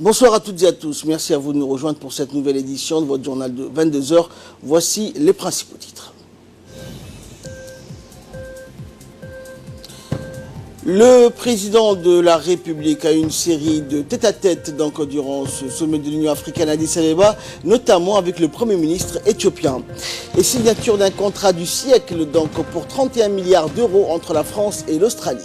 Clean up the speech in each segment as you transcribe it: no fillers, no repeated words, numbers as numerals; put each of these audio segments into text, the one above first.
Bonsoir à toutes et à tous. Merci à vous de nous rejoindre pour cette nouvelle édition de votre journal de 22 h. Voici les principaux titres. Le président de la République a eu une série de tête-à-tête durant ce sommet de l'Union africaine à Addis Abeba, notamment avec le Premier ministre éthiopien. Et signature d'un contrat du siècle pour 31 milliards d'euros entre la France et l'Australie.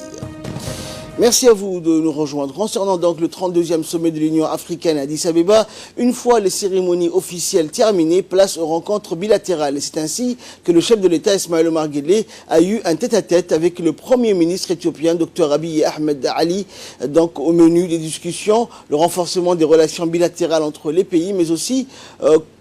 Merci à vous de nous rejoindre. Concernant le 32e sommet de l'Union africaine à Addis Abeba, une fois les cérémonies officielles terminées, place aux rencontres bilatérales. Et c'est ainsi que le chef de l'État, Ismaël Omar Guelleh, a eu un tête-à-tête avec le Premier ministre éthiopien, Dr Abiy Ahmed Ali. Au menu des discussions, le renforcement des relations bilatérales entre les pays, mais aussi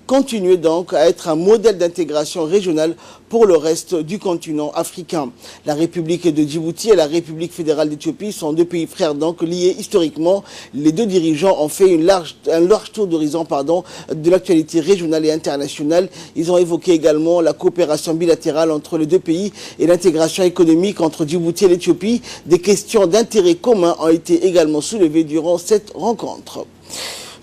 continuer à être un modèle d'intégration régionale pour le reste du continent africain. La République de Djibouti et la République fédérale d'Éthiopie sont deux pays frères liés historiquement. Les deux dirigeants ont fait un large tour d'horizon de l'actualité régionale et internationale. Ils ont évoqué également la coopération bilatérale entre les deux pays et l'intégration économique entre Djibouti et l'Éthiopie. Des questions d'intérêt commun ont été également soulevées durant cette rencontre.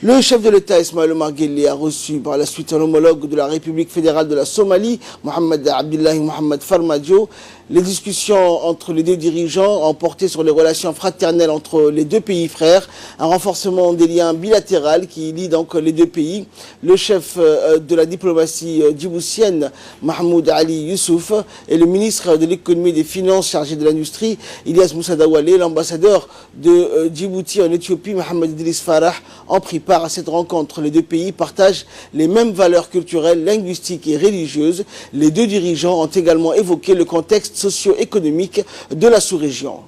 Le chef de l'État, Ismaël Omar Guelleh, a reçu par la suite un homologue de la République fédérale de la Somalie, Mohamed Abdullahi Mohamed Farmajo. Les discussions entre les deux dirigeants ont porté sur les relations fraternelles entre les deux pays frères, un renforcement des liens bilatéraux qui lient les deux pays. Le chef de la diplomatie djiboutienne, Mahmoud Ali Youssouf, et le ministre de l'économie et des finances chargé de l'industrie, Ilyas Moussa Dawale, l'ambassadeur de Djibouti en Éthiopie, Mohamed Idriss Farah, ont pris part à cette rencontre. Les deux pays partagent les mêmes valeurs culturelles, linguistiques et religieuses. Les deux dirigeants ont également évoqué le contexte socio-économique de la sous-région.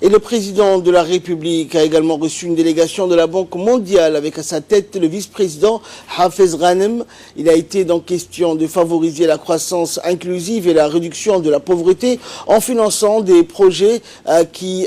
Et le président de la République a également reçu une délégation de la Banque mondiale avec à sa tête le vice-président Hafez Ghanem. Il a été question de favoriser la croissance inclusive et la réduction de la pauvreté en finançant des projets qui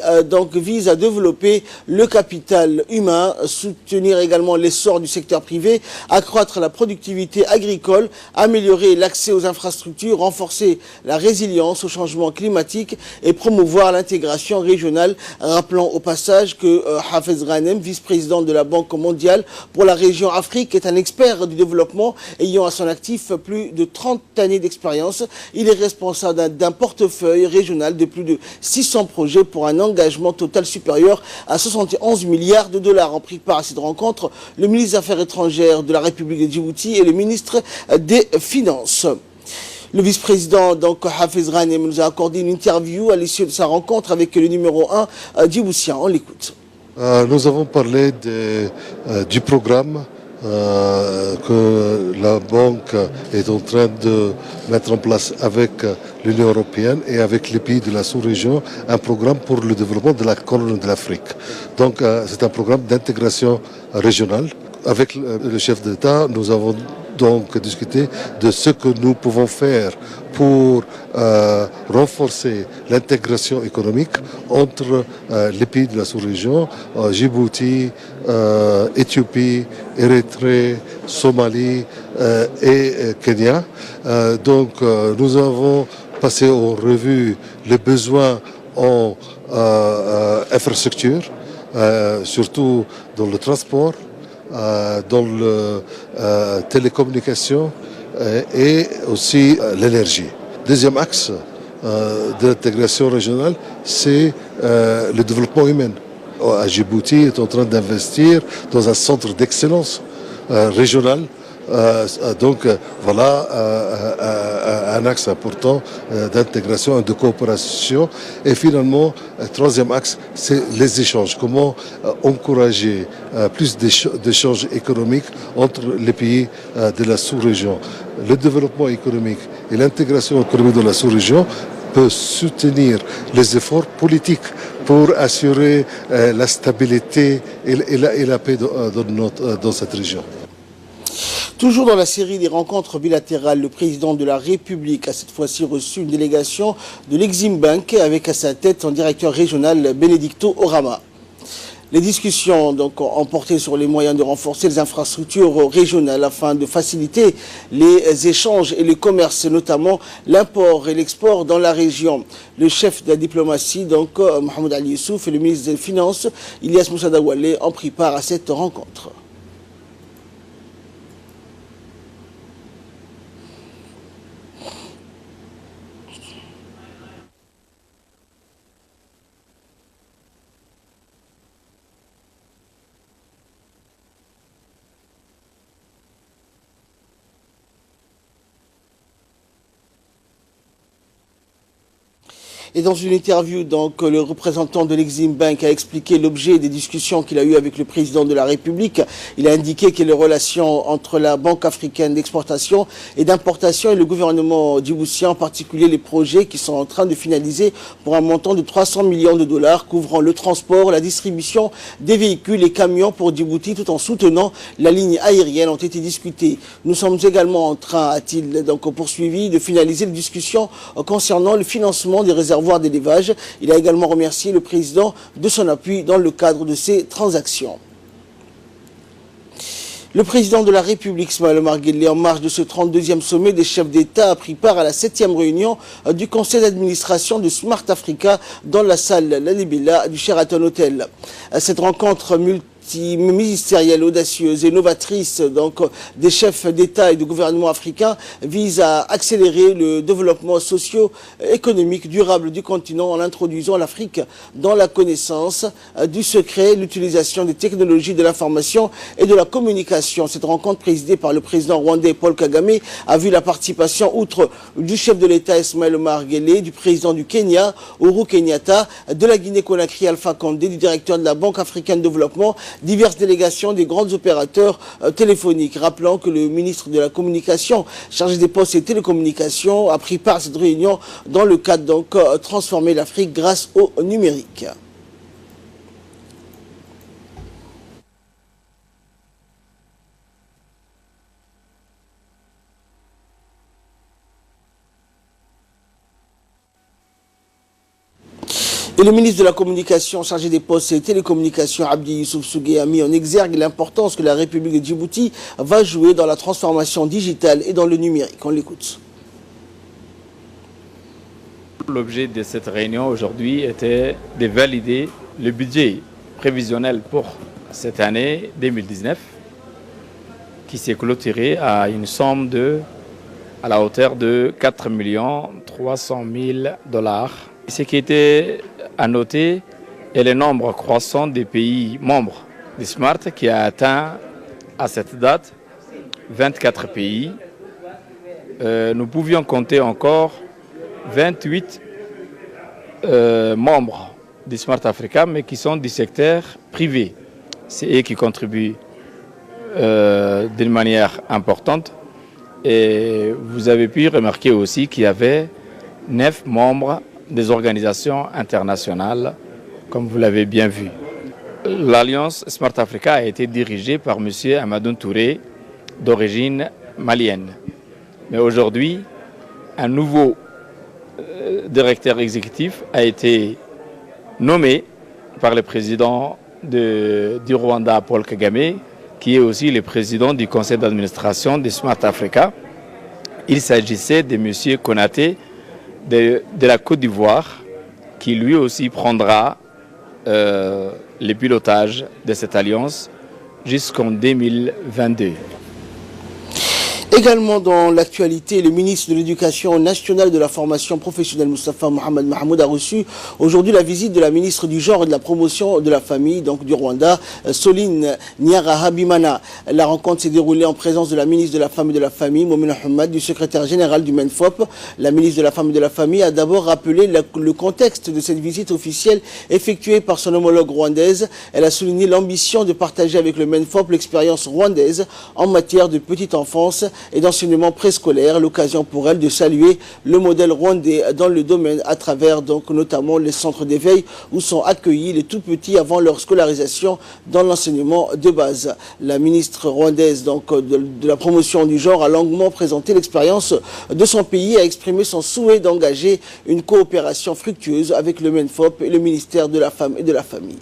visent à développer le capital humain, soutenir également l'essor du secteur privé, accroître la productivité agricole, améliorer l'accès aux infrastructures, renforcer la résilience au changement climatique et promouvoir l'intégration régionale. Rappelons au passage que Hafez Ghanem, vice-président de la Banque mondiale pour la région Afrique, est un expert du développement ayant à son actif plus de 30 années d'expérience. Il est responsable d'un portefeuille régional de plus de 600 projets pour un engagement total supérieur à 71 milliards de dollars. Ont pris part à cette rencontre le ministre des Affaires étrangères de la République de Djibouti et le ministre des Finances. Le vice-président, Hafez Ghanem, nous a accordé une interview à l'issue de sa rencontre avec le numéro 1 djiboutien. On l'écoute. Nous avons parlé du programme que la Banque est en train de mettre en place avec l'Union européenne et avec les pays de la sous-région, un programme pour le développement de la Corne de l'Afrique. Donc c'est un programme d'intégration régionale. Avec le chef d'État, nous avons discuté de ce que nous pouvons faire pour renforcer l'intégration économique entre les pays de la sous-région, Djibouti, Éthiopie, Érythrée, Somalie et Kenya. Nous avons passé en revue les besoins en infrastructure, surtout dans le transport, dans la télécommunication et aussi l'énergie. Deuxième axe de l'intégration régionale, c'est le développement humain. À Djibouti est en train d'investir dans un centre d'excellence régional. Voilà un axe important d'intégration et de coopération. Et finalement, troisième axe, c'est les échanges. Comment encourager plus d'échanges économiques entre les pays de la sous-région. Le développement économique et l'intégration économique de la sous-région peut soutenir les efforts politiques pour assurer la stabilité et la paix dans cette région. Toujours dans la série des rencontres bilatérales, le président de la République a cette fois-ci reçu une délégation de l'Exim Bank avec à sa tête son directeur régional Benedicto Orama. Les discussions donc, ont porté sur les moyens de renforcer les infrastructures régionales afin de faciliter les échanges et le commerce, notamment l'import et l'export dans la région. Le chef de la diplomatie, donc Mohamed Ali Youssouf, et le ministre des Finances, Ilyas Moussa Daoualé, ont pris part à cette rencontre. Et dans une interview, donc, le représentant de l'Exim Bank a expliqué l'objet des discussions qu'il a eues avec le président de la République. Il a indiqué que les relations entre la Banque africaine d'exportation et d'importation et le gouvernement djiboutien, en particulier les projets qui sont en train de finaliser pour un montant de 300 millions de dollars, couvrant le transport, la distribution des véhicules et camions pour Djibouti, tout en soutenant la ligne aérienne, ont été discutés. Nous sommes également en train, a-t-il donc poursuivi, de finaliser les discussions concernant le financement des réservoirs d'élevage. Il a également remercié le président de son appui dans le cadre de ces transactions. Le président de la République, Ismaël Omar Guelleh, en marge de ce 32e sommet des chefs d'État, a pris part à la 7e réunion du conseil d'administration de Smart Africa dans la salle Lalibela du Sheraton Hotel. Cette rencontre ministérielle, audacieuse et novatrice donc, des chefs d'État et de gouvernement africains vise à accélérer le développement socio-économique durable du continent en introduisant l'Afrique dans la connaissance du secret, l'utilisation des technologies de l'information et de la communication. Cette rencontre présidée par le président rwandais Paul Kagame a vu la participation, outre du chef de l'État Ismaël Omar Guelleh, du président du Kenya, Uhuru Kenyatta, de la Guinée-Conakry Alpha Condé, du directeur de la Banque africaine de développement, diverses délégations des grands opérateurs téléphoniques. Rappelant que le ministre de la Communication, chargé des postes et télécommunications, a pris part à cette réunion dans le cadre donc transformer l'Afrique grâce au numérique. Et le ministre de la Communication, chargé des postes et des télécommunications, Abdi Youssouf Sougué, a mis en exergue l'importance que la République de Djibouti va jouer dans la transformation digitale et dans le numérique. On l'écoute. L'objet de cette réunion aujourd'hui était de valider le budget prévisionnel pour cette année 2019 qui s'est clôturé à une somme à la hauteur de 4 300 000 $. Ce qui était à noter est le nombre croissant des pays membres du SMART qui a atteint à cette date 24 pays. Nous pouvions compter encore 28 membres du SMART Africa, mais qui sont du secteur privé. C'est eux qui contribuent d'une manière importante. Et vous avez pu remarquer aussi qu'il y avait 9 membres des organisations internationales, comme vous l'avez bien vu. L'Alliance Smart Africa a été dirigée par M. Amadou Touré, d'origine malienne. Mais aujourd'hui, un nouveau directeur exécutif a été nommé par le président du Rwanda, Paul Kagame, qui est aussi le président du conseil d'administration de Smart Africa. Il s'agissait de M. Konaté, de la Côte d'Ivoire, qui lui aussi prendra le pilotage de cette alliance jusqu'en 2022. Également dans l'actualité, le ministre de l'Éducation nationale et de la formation professionnelle, Moustapha Mohamed Mahmoud, a reçu aujourd'hui la visite de la ministre du Genre et de la Promotion de la Famille, donc du Rwanda, Soline Nyarahabimana. La rencontre s'est déroulée en présence de la ministre de la Femme et de la Famille, Momina Hamad, du secrétaire général du MENFOP. La ministre de la Femme et de la Famille a d'abord rappelé le contexte de cette visite officielle effectuée par son homologue rwandaise. Elle a souligné l'ambition de partager avec le MENFOP l'expérience rwandaise en matière de petite enfance et d'enseignement préscolaire, l'occasion pour elle de saluer le modèle rwandais dans le domaine à travers donc notamment les centres d'éveil où sont accueillis les tout petits avant leur scolarisation dans l'enseignement de base. La ministre rwandaise donc de la promotion du genre a longuement présenté l'expérience de son pays et a exprimé son souhait d'engager une coopération fructueuse avec le MENFOP et le ministère de la Femme et de la Famille.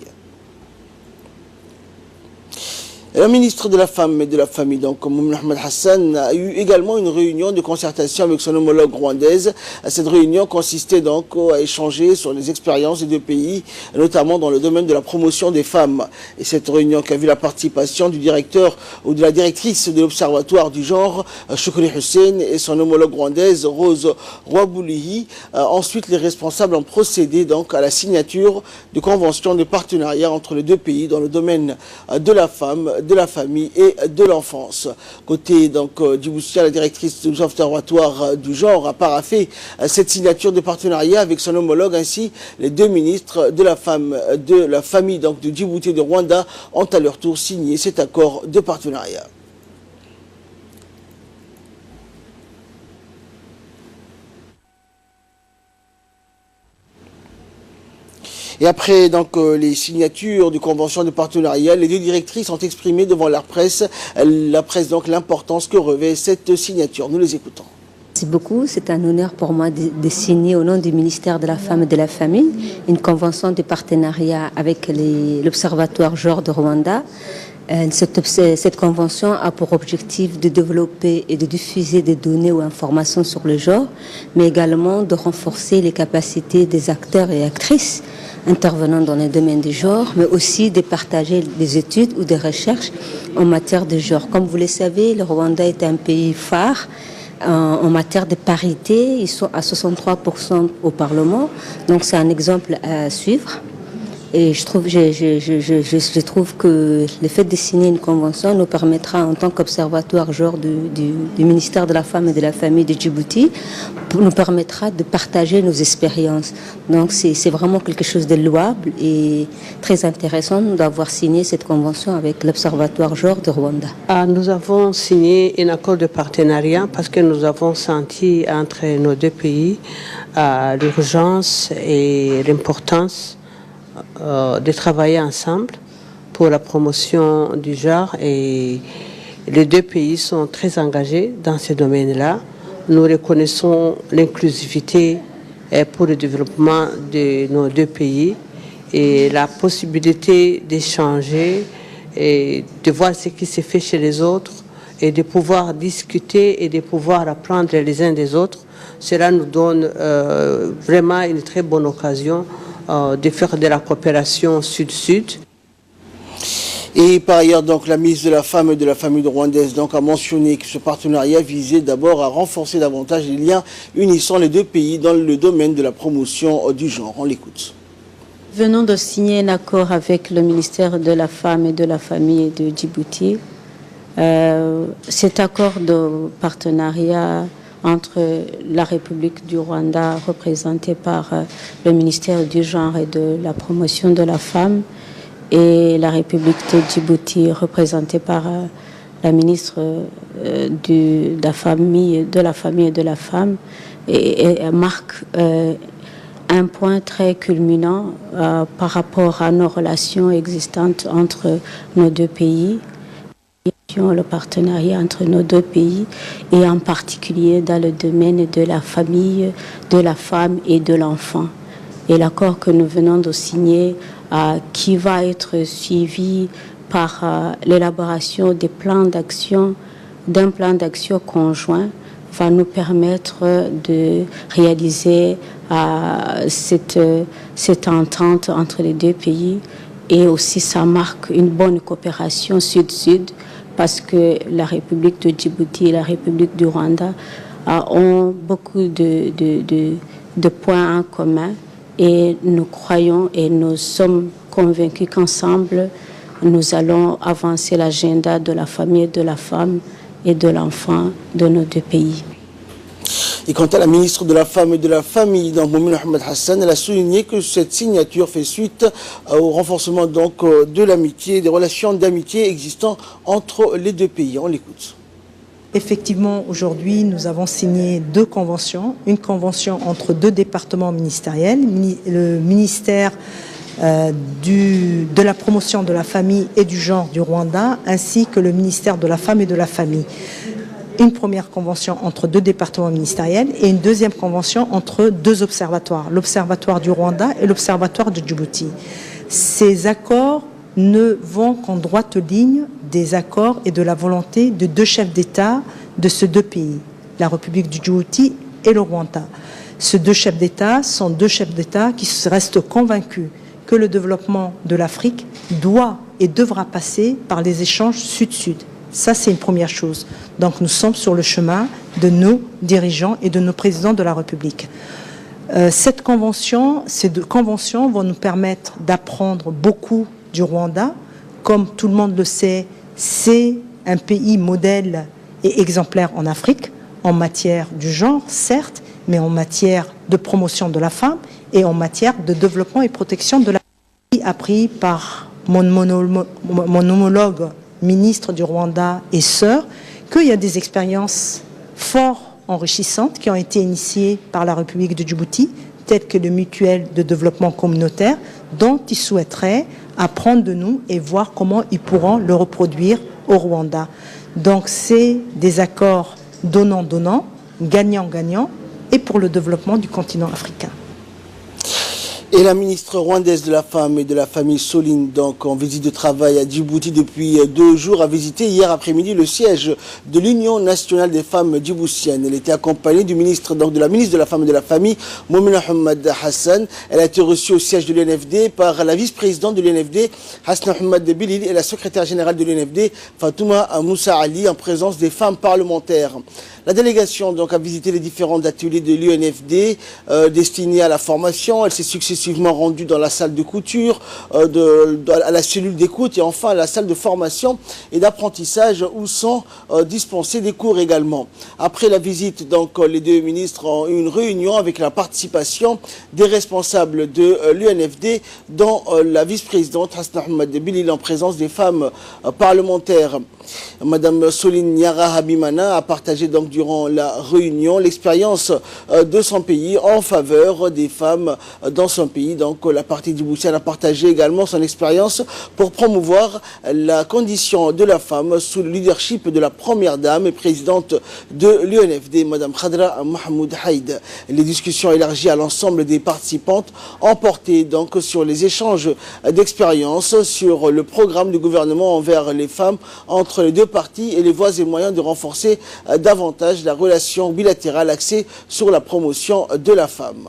La ministre de la Femme et de la Famille, donc Moumouni Ahmed Hassan, a eu également une réunion de concertation avec son homologue rwandaise. Cette réunion consistait donc à échanger sur les expériences des deux pays, notamment dans le domaine de la promotion des femmes. Et cette réunion qui a vu la participation du directeur ou de la directrice de l'Observatoire du genre, Choukri Hussein, et son homologue rwandaise, Rose Rwaboulihi. Ensuite, les responsables ont procédé donc à la signature de conventions de partenariat entre les deux pays dans le domaine de la femme, de la famille et de l'enfance. Côté donc Djiboutia, la directrice de l'Observatoire du genre a paraphé cette signature de partenariat avec son homologue. Ainsi, les deux ministres de la femme, de la famille donc de Djibouti et de Rwanda ont à leur tour signé cet accord de partenariat. Et après donc, les signatures de conventions de partenariat, les deux directrices ont exprimé devant la presse donc l'importance que revêt cette signature. Nous les écoutons. Merci beaucoup. C'est un honneur pour moi de signer au nom du ministère de la Femme et de la Famille une convention de partenariat avec l'Observatoire genre de Rwanda. Cette convention a pour objectif de développer et de diffuser des données ou informations sur le genre, mais également de renforcer les capacités des acteurs et actrices intervenant dans le domaine du genre, mais aussi de partager des études ou des recherches en matière de genre. Comme vous le savez, le Rwanda est un pays phare en matière de parité. Ils sont à 63% au Parlement, donc c'est un exemple à suivre. Et je trouve que le fait de signer une convention nous permettra, en tant qu'observatoire genre du ministère de la Femme et de la Famille de Djibouti, nous permettra de partager nos expériences. Donc c'est vraiment quelque chose de louable et très intéressant d'avoir signé cette convention avec l'Observatoire genre de Rwanda. Nous avons signé un accord de partenariat parce que nous avons senti entre nos deux pays l'urgence et l'importance de travailler ensemble pour la promotion du genre, et les deux pays sont très engagés dans ce domaine-là. Nous reconnaissons l'inclusivité pour le développement de nos deux pays et la possibilité d'échanger et de voir ce qui se fait chez les autres et de pouvoir discuter et de pouvoir apprendre les uns des autres. Cela nous donne vraiment une très bonne occasion de faire de la coopération sud-sud. Et par ailleurs, donc, la ministre de la Femme et de la Famille rwandaise donc, a mentionné que ce partenariat visait d'abord à renforcer davantage les liens unissant les deux pays dans le domaine de la promotion du genre. On l'écoute. Venons de signer un accord avec le ministère de la Femme et de la Famille de Djibouti. Cet accord de partenariat entre la République du Rwanda, représentée par le ministère du Genre et de la Promotion de la Femme, et la République de Djibouti, représentée par la ministre de la Famille et de la Femme, et marque un point très culminant par rapport à nos relations existantes entre nos deux pays. Le partenariat entre nos deux pays, et en particulier dans le domaine de la famille, de la femme et de l'enfant. Et l'accord que nous venons de signer, qui va être suivi par l'élaboration d'un plan d'action conjoint, va nous permettre de réaliser cette entente entre les deux pays, et aussi ça marque une bonne coopération sud-sud, parce que la République de Djibouti et la République du Rwanda ont beaucoup de points en commun, et nous croyons et nous sommes convaincus qu'ensemble, nous allons avancer l'agenda de la famille, de la femme et de l'enfant de nos deux pays. Et quant à la ministre de la Femme et de la Famille, Moumouni Ahmed Hassan, elle a souligné que cette signature fait suite au renforcement donc, de l'amitié, des relations d'amitié existant entre les deux pays. On l'écoute. Effectivement, aujourd'hui, nous avons signé deux conventions. Une convention entre deux départements ministériels, le ministère de la promotion de la famille et du genre du Rwanda, ainsi que le ministère de la Femme et de la Famille. Une première convention entre deux départements ministériels et une deuxième convention entre deux observatoires, l'Observatoire du Rwanda et l'Observatoire de Djibouti. Ces accords ne vont qu'en droite ligne des accords et de la volonté de deux chefs d'État de ces deux pays, la République du Djibouti et le Rwanda. Ces deux chefs d'État sont deux chefs d'État qui restent convaincus que le développement de l'Afrique doit et devra passer par les échanges sud-sud. Ça, c'est une première chose. Donc, nous sommes sur le chemin de nos dirigeants et de nos présidents de la République. Ces deux conventions vont nous permettre d'apprendre beaucoup du Rwanda. Comme tout le monde le sait, c'est un pays modèle et exemplaire en Afrique, en matière du genre, certes, mais en matière de promotion de la femme et en matière de développement et protection de la femme. Appris par mon homologue ministre du Rwanda et sœur qu'il y a des expériences fort enrichissantes qui ont été initiées par la République de Djibouti, telles que le mutuel de développement communautaire, dont ils souhaiteraient apprendre de nous et voir comment ils pourront le reproduire au Rwanda. Donc c'est des accords donnant-donnant, gagnant-gagnant, et pour le développement du continent africain. Et la ministre rwandaise de la Femme et de la Famille, Soline, donc en visite de travail à Djibouti depuis 2 jours, a visité hier après-midi le siège de l'Union nationale des femmes djiboutiennes. Elle était accompagnée du ministre, donc de la ministre de la Femme et de la Famille, Moumina Hamad Hassan. Elle a été reçue au siège de l'UNFD par la vice-présidente de l'UNFD, Hasna Hamad Bilil, et la secrétaire générale de l'UNFD, Fatouma Moussa Ali, en présence des femmes parlementaires. La délégation donc a visité les différents ateliers de l'UNFD destinés à la formation. Elle s'est successivement rendue dans la salle de couture, à la cellule d'écoute et enfin à la salle de formation et d'apprentissage où sont dispensés des cours également. Après la visite, donc, les deux ministres ont eu une réunion avec la participation des responsables de l'UNFD, dont la vice-présidente Hasna Hamad Bilil en présence des femmes parlementaires. Madame Soline Niara Habimana a partagé donc durant la réunion l'expérience de son pays en faveur des femmes dans son pays. Donc la partie djiboutienne a partagé également son expérience pour promouvoir la condition de la femme sous le leadership de la première dame et présidente de l'UNFD, Madame Khadra Mahmoud Haïd. Les discussions élargies à l'ensemble des participantes ont porté donc sur les échanges d'expériences, sur le programme du gouvernement envers les femmes entre les deux parties et les voies et moyens de renforcer davantage la relation bilatérale axée sur la promotion de la femme.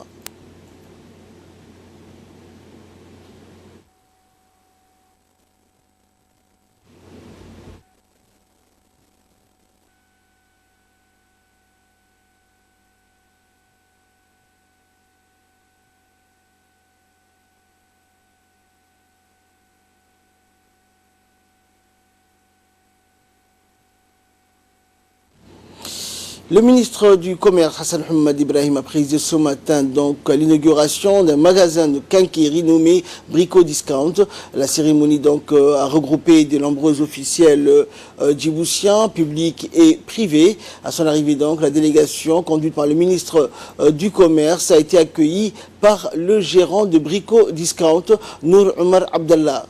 Le ministre du Commerce, Hassan Hamad Ibrahim, a présidé ce matin donc l'inauguration d'un magasin de quincaillerie nommé Brico Discount. La cérémonie donc a regroupé de nombreux officiels djiboutiens, publics et privés. À son arrivée donc, la délégation conduite par le ministre du Commerce a été accueillie par le gérant de Brico Discount, Nour Omar Abdallah.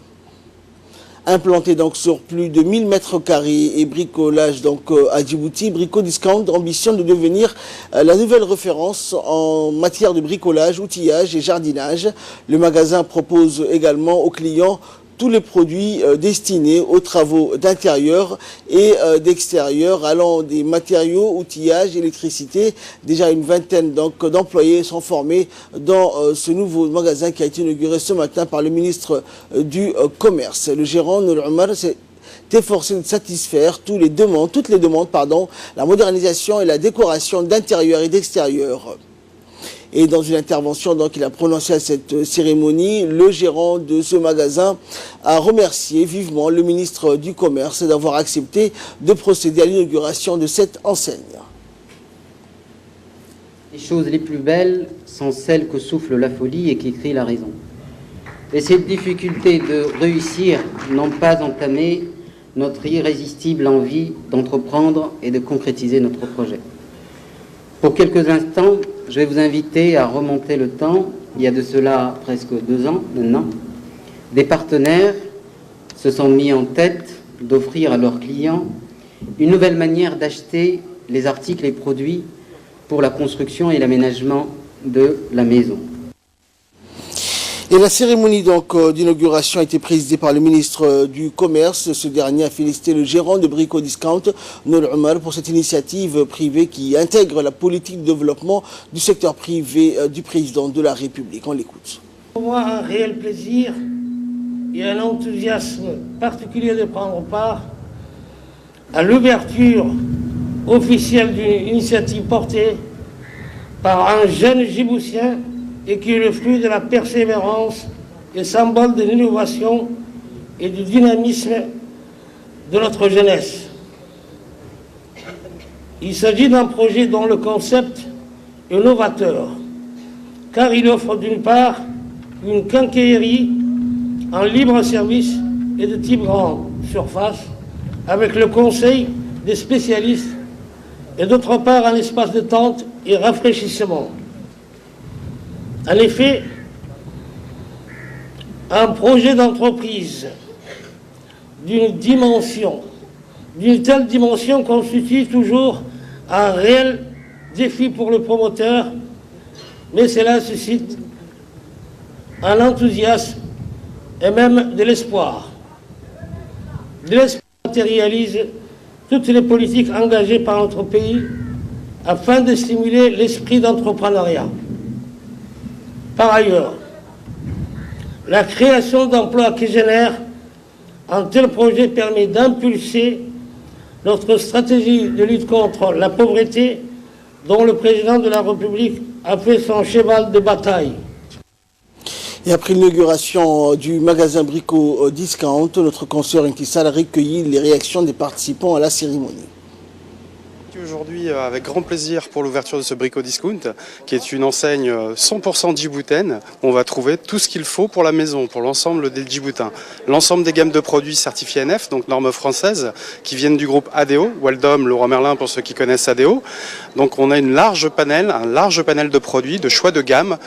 Implanté donc sur plus de 1000 mètres carrés et bricolage donc à Djibouti, Brico Discount ambitionne de devenir la nouvelle référence en matière de bricolage, outillage et jardinage. Le magasin propose également aux clients tous les produits destinés aux travaux d'intérieur et d'extérieur, allant des matériaux, outillages, électricité. Déjà une vingtaine d'employés sont formés dans ce nouveau magasin qui a été inauguré ce matin par le ministre du Commerce. Le gérant Nour Omar s'est efforcé de satisfaire toutes les demandes, la modernisation et la décoration d'intérieur et d'extérieur. Et dans une intervention qu'il a prononcée à cette cérémonie, le gérant de ce magasin a remercié vivement le ministre du Commerce d'avoir accepté de procéder à l'inauguration de cette enseigne. Les choses les plus belles sont celles que souffle la folie et qui crient la raison. Et ces difficultés de réussir n'ont pas entamé notre irrésistible envie d'entreprendre et de concrétiser notre projet. Pour quelques instants, je vais vous inviter à remonter le temps, il y a de cela presque 2 ans maintenant. Des partenaires se sont mis en tête d'offrir à leurs clients une nouvelle manière d'acheter les articles et produits pour la construction et l'aménagement de la maison. Et la cérémonie d'inauguration a été présidée par le ministre du Commerce. Ce dernier a félicité le gérant de Brico Discount, Nour Omar, pour cette initiative privée qui intègre la politique de développement du secteur privé du président de la République. On l'écoute. Pour moi, un réel plaisir et un enthousiasme particulier de prendre part à l'ouverture officielle d'une initiative portée par un jeune Djiboutien et qui est le fruit de la persévérance et symbole de l'innovation et du dynamisme de notre jeunesse. Il s'agit d'un projet dont le concept est novateur, car il offre d'une part une quincaillerie en libre service et de type grande surface, avec le conseil des spécialistes, et d'autre part un espace de détente et rafraîchissement. En effet, un projet d'entreprise d'une telle dimension constitue toujours un réel défi pour le promoteur, mais cela suscite un enthousiasme et même de l'espoir. De l'espoir matérialise toutes les politiques engagées par notre pays afin de stimuler l'esprit d'entrepreneuriat. Par ailleurs, la création d'emplois qui génère un tel projet permet d'impulser notre stratégie de lutte contre la pauvreté dont le président de la République a fait son cheval de bataille. Et après l'inauguration du magasin Brico Discount, notre consoeur Intissal a recueilli les réactions des participants à la cérémonie. Aujourd'hui, avec grand plaisir pour l'ouverture de ce Brico Discount, qui est une enseigne 100% djiboutaine. On va trouver tout ce qu'il faut pour la maison, pour l'ensemble des Djiboutins. L'ensemble des gammes de produits certifiés NF, donc normes françaises, qui viennent du groupe ADO, Weldom, Leroy Merlin pour ceux qui connaissent ADO. Donc on a un large panel de produits, de choix de gamme,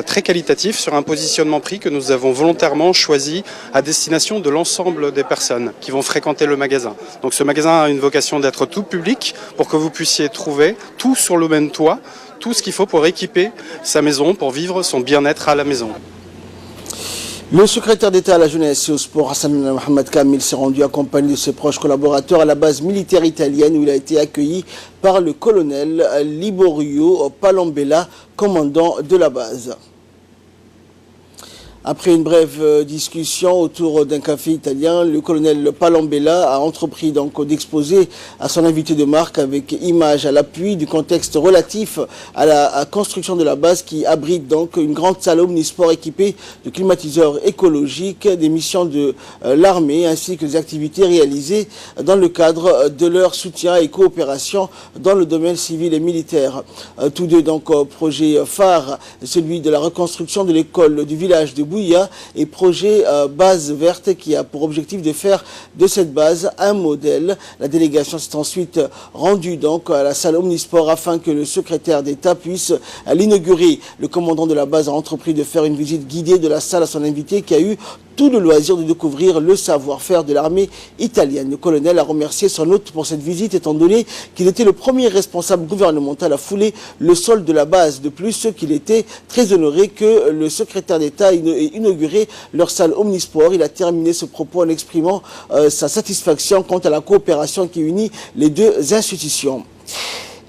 très qualitatifs sur un positionnement prix que nous avons volontairement choisi à destination de l'ensemble des personnes qui vont fréquenter le magasin. Donc ce magasin a une vocation d'être tout public pour que vous puissiez trouver tout sur le même toit, tout ce qu'il faut pour équiper sa maison, pour vivre son bien-être à la maison. Le secrétaire d'État à la jeunesse et au sport, Hassan Mohamed Kamil, s'est rendu accompagné de ses proches collaborateurs à la base militaire italienne où il a été accueilli par le colonel Liborio Palombella, commandant de la base. Après une brève discussion autour d'un café italien, le colonel Palombella a entrepris donc d'exposer à son invité de marque avec images à l'appui du contexte relatif à la construction de la base qui abrite donc une grande salle omnisport équipée de climatiseurs écologiques, des missions de l'armée ainsi que des activités réalisées dans le cadre de leur soutien et coopération dans le domaine civil et militaire. Tous deux donc projets phares, celui de la reconstruction de l'école du village de Bouya et projet base verte qui a pour objectif de faire de cette base un modèle. La délégation s'est ensuite rendue donc à la salle Omnisport afin que le secrétaire d'État puisse l'inaugurer. Le commandant de la base a entrepris de faire une visite guidée de la salle à son invité qui a eu tout le loisir de découvrir le savoir-faire de l'armée italienne. Le colonel a remercié son hôte pour cette visite étant donné qu'il était le premier responsable gouvernemental à fouler le sol de la base. De plus, qu'il était très honoré que le secrétaire d'État ait inauguré leur salle Omnisport. Il a terminé ce propos en exprimant sa satisfaction quant à la coopération qui unit les deux institutions.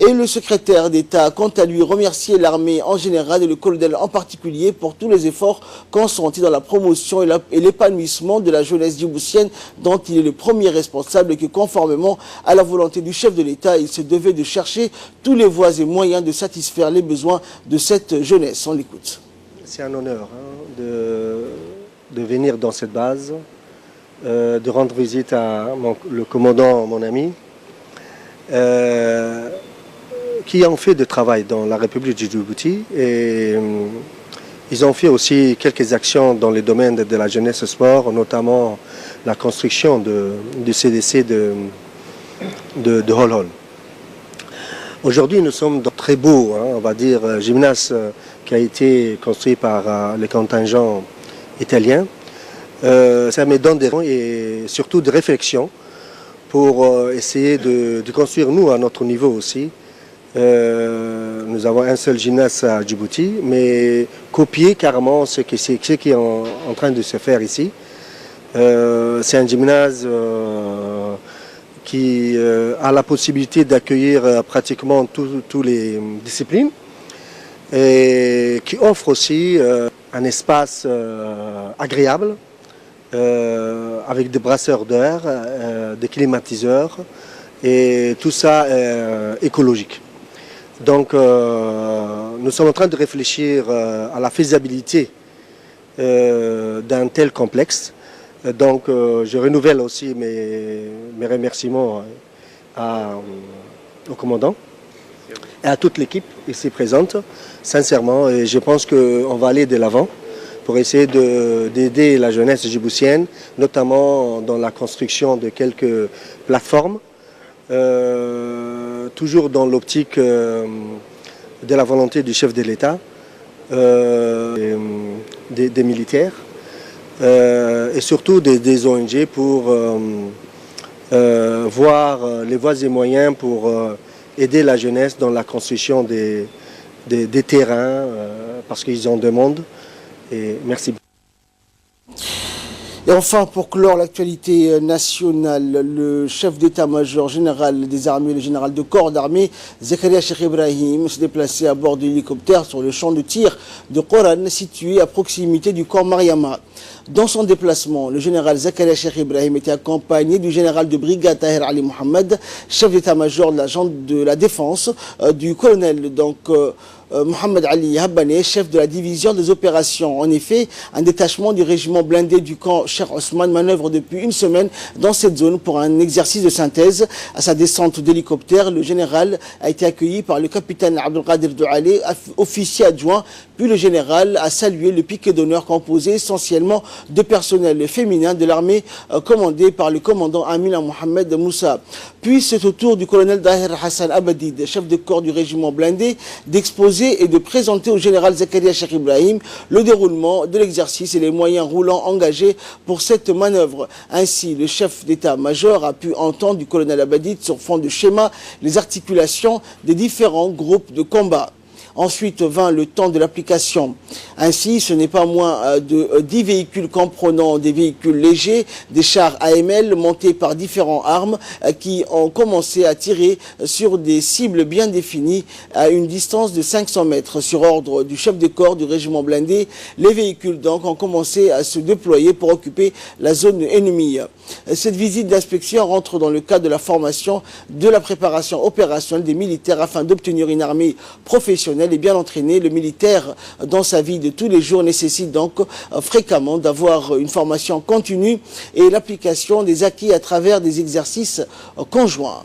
Et le secrétaire d'État a quant à lui remercié l'armée en général et le colonel en particulier pour tous les efforts consentis dans la promotion et l'épanouissement de la jeunesse djiboutienne dont il est le premier responsable et que conformément à la volonté du chef de l'État, il se devait de chercher tous les voies et moyens de satisfaire les besoins de cette jeunesse. On l'écoute. C'est un honneur de venir dans cette base, de rendre visite à le commandant, mon ami, qui ont fait du travail dans la République du Djibouti et ils ont fait aussi quelques actions dans les domaines de la jeunesse et sport, notamment la construction du CDC de Hol-Hol. Aujourd'hui, nous sommes dans très beau, on va dire, gymnase qui a été construit par les contingents italiens. Ça me donne des et surtout des réflexions pour essayer de construire, nous, à notre niveau aussi, Nous avons un seul gymnase à Djibouti, mais copier carrément ce qui est en train de se faire ici. C'est un gymnase qui a la possibilité d'accueillir pratiquement toutes les disciplines et qui offre aussi un espace agréable avec des brasseurs d'air, des climatiseurs et tout ça écologique. Donc nous sommes en train de réfléchir à la faisabilité d'un tel complexe. Donc je renouvelle aussi mes remerciements au commandant et à toute l'équipe ici présente, sincèrement. Et je pense qu'on va aller de l'avant pour essayer d'aider la jeunesse djiboutienne, notamment dans la construction de quelques plateformes, toujours dans l'optique de la volonté du chef de l'État, des militaires, et surtout des ONG pour voir les voies et moyens pour aider la jeunesse dans la construction des terrains, parce qu'ils en demandent. Et merci. Et enfin, pour clore l'actualité nationale, le chef d'état-major général des armées, le général de corps d'armée, Zakaria Cheikh Ibrahim, s'est déplacé à bord de l'hélicoptère sur le champ de tir de Qoran, situé à proximité du corps Mariama. Dans son déplacement, le général Zakaria Cheikh Ibrahim était accompagné du général de brigade Tahir Ali Mohamed, chef d'état-major de la défense, du colonel Mohamed Ali Habane, chef de la division des opérations. En effet, un détachement du régiment blindé du camp Cheikh Ousmane manœuvre depuis une semaine dans cette zone pour un exercice de synthèse. À sa descente d'hélicoptère, le général a été accueilli par le capitaine Abdelkader Doualé, officier adjoint, puis le général a salué le piquet d'honneur composé essentiellement de personnel féminin de l'armée commandé par le commandant Amina Mohamed Moussa. Puis c'est au tour du colonel Dahir Hassan Abadid, chef de corps du régiment blindé, d'exposer et de présenter au général Zakaria Cheikh Ibrahim le déroulement de l'exercice et les moyens roulants engagés pour cette manœuvre. Ainsi, le chef d'état-major a pu entendre du colonel Abadid sur fond de schéma les articulations des différents groupes de combat. Ensuite vint le temps de l'application. Ainsi, ce n'est pas moins de 10 véhicules comprenant des véhicules légers, des chars AML montés par différentes armes qui ont commencé à tirer sur des cibles bien définies à une distance de 500 mètres. Sur ordre du chef de corps du régiment blindé, les véhicules donc ont commencé à se déployer pour occuper la zone ennemie. Cette visite d'inspection rentre dans le cadre de la formation de la préparation opérationnelle des militaires afin d'obtenir une armée professionnelle et bien entraîné. Le militaire, dans sa vie de tous les jours, nécessite donc fréquemment d'avoir une formation continue et l'application des acquis à travers des exercices conjoints.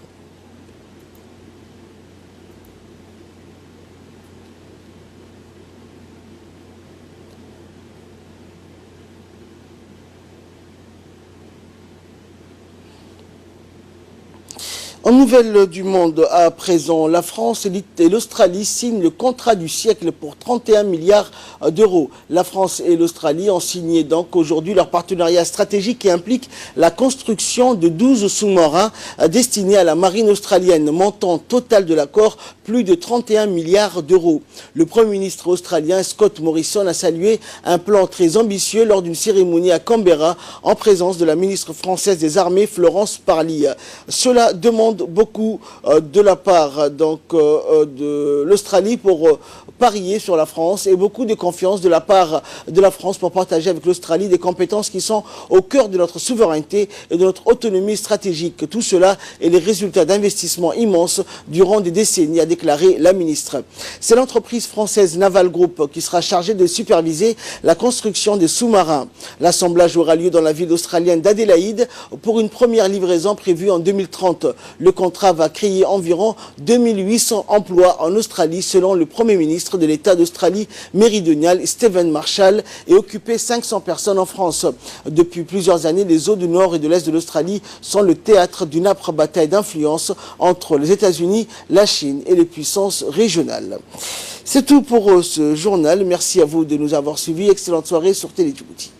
En nouvelle du monde, à présent, la France et l'Australie signent le contrat du siècle pour 31 milliards d'euros. La France et l'Australie ont signé donc aujourd'hui leur partenariat stratégique qui implique la construction de 12 sous-marins destinés à la marine australienne. Montant total de l'accord, plus de 31 milliards d'euros. Le Premier ministre australien Scott Morrison a salué un plan très ambitieux lors d'une cérémonie à Canberra en présence de la ministre française des Armées Florence Parly. Cela demande beaucoup de la part de l'Australie pour parier sur la France et beaucoup de confiance de la part de la France pour partager avec l'Australie des compétences qui sont au cœur de notre souveraineté et de notre autonomie stratégique. Tout cela est les résultats d'investissements immenses durant des décennies, a déclaré la ministre. C'est l'entreprise française Naval Group qui sera chargée de superviser la construction des sous-marins. L'assemblage aura lieu dans la ville australienne d'Adélaïde pour une première livraison prévue en 2030. Le contrat va créer environ 2800 emplois en Australie selon le Premier ministre de l'État d'Australie méridionale, Stephen Marshall, et occuper 500 personnes en France. Depuis plusieurs années, les eaux du nord et de l'est de l'Australie sont le théâtre d'une âpre bataille d'influence entre les États-Unis, la Chine et les puissances régionales. C'est tout pour ce journal. Merci à vous de nous avoir suivis. Excellente soirée sur Télé Djibouti.